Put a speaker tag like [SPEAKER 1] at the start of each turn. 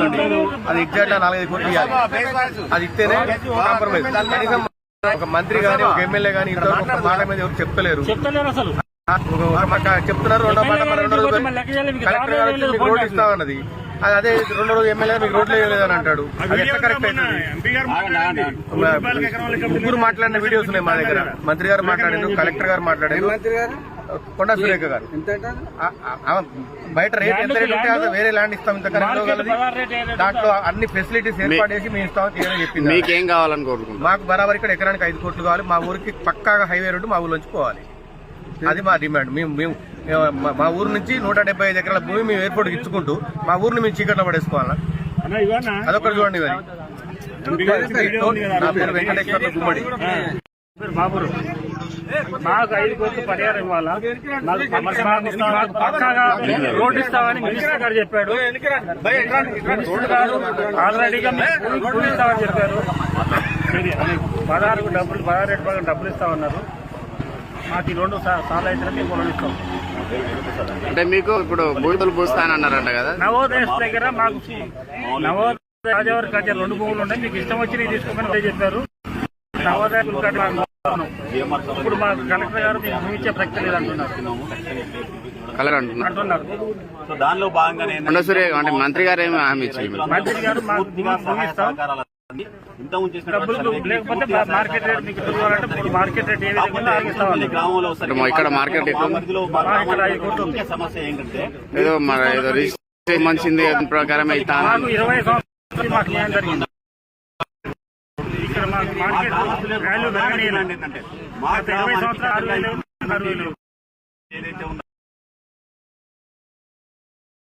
[SPEAKER 1] అవుతుంది. అది ఎగ్జాక్ట్ 4-5 కోట్లు ఇవ్వాలి. అది ఇస్తేనే కాంప్రమైజ్. కనీసం ఒక మంత్రి గానీ ఒక ఎమ్మెల్యే గానీ ఇంతవరకు ఒక మాట మీద ఎవరు చెప్తలేరు. చెప్తున్నారు రెండో మాట కలెక్టర్ గారు వచ్చి మీకు రోడ్లు ఇస్తామన్నది. అదే 2 రోజులు ఎమ్మెల్యే మీకు రోడ్లు వేయలేదని అంటాడు. అది ఎట్లా కరెక్ట్ అవుతుంది? ముగ్గురు మాట్లాడిన వీడియోస్ ఉన్నాయి మా దగ్గర. మంత్రి గారు మాట్లాడారు, కలెక్టర్ గారు మాట్లాడారు, కొండా సురేఖ గారు. బయట రేట్ ఎంత రేట్ ఉంటే వేరే ల్యాండ్ ఇస్తాం ఇంత కరెక్ట్. దాంట్లో అన్ని ఫెసిలిటీస్ ఏర్పాటు చేసి మేము ఇస్తామని తీయని చెప్పింది.
[SPEAKER 2] మీకేం కావాలని కోరుకుంటున్నాం?
[SPEAKER 1] మాకు బరాబర్ ఇక్కడ ఎకరానికి 5 కోట్లు కావాలి. మా ఊరికి పక్కాగా హైవే రోడ్డు మా ఊళ్ళోంచి పోవాలి. అది మా డిమాండ్. మేము మా ఊరు నుంచి 175 ఎకరాల భూమి మేము ఎయిర్పోర్ట్కి ఇచ్చుకుంటూ మా ఊరిని మేము చీకట్లో పడేసుకోవాలా? అదొకటి చూడండి. నా పేరు వెంకటేశ్వర్ల గుమ్మడి.
[SPEAKER 3] బాబురు మాకు 5 కోట్లు పరిహారం ఇవ్వాలా? పక్కాగా రోడ్డు ఇస్తామని మినిస్టర్ గారు చెప్పాడు. మినిస్టర్ గారు ఆల్రెడీగా భూమి ఇస్తామని చెప్పారు. 16 డబ్బులు ఇస్తామన్నారు. మాకు 2 సార్లు అయితే మేము కొననిస్తాం.
[SPEAKER 2] అంటే మీకు ఇప్పుడు బూడిదలు పూస్తానన్నారంట కదా?
[SPEAKER 3] నవోదయ దగ్గర మాకు నవోదయ రాజావారి కట్టే 2 భూములు ఉన్నాయి. మీకు ఇష్టం వచ్చి నేను తీసుకోమని చెప్పారు. నవోదయ ఇప్పుడు మా కలెక్టర్ గారు మీకు భూమి ఇచ్చే ప్రక్రియ లేదంటున్నారు.
[SPEAKER 4] దానిలో భాగంగానే
[SPEAKER 2] అంటే మంత్రి గారు ఏమి హామీ ఇచ్చారు?
[SPEAKER 3] మంత్రి గారు మాకు భూమి ఇస్తాం, లేకపోతే మార్కెట్ రేట్ మీకు తెలియాలంటే మార్కెట్ రేట్ ఏ విధంగా
[SPEAKER 4] గ్రామంలో
[SPEAKER 2] ఇక్కడ మార్కెట్
[SPEAKER 4] సమస్య ఏంటంటే
[SPEAKER 2] ఏదో రిజిస్ట్రేషన్ మంచింది ప్రకారం అయితే
[SPEAKER 3] 20 సంవత్సరాలు మాకు న్యాయం జరిగింది. ఇక్కడ మాకు మార్కెట్ వాల్యూ పెరగలేదు. 20 సంవత్సరాలు 60,000
[SPEAKER 4] ఏదైతే ఉందో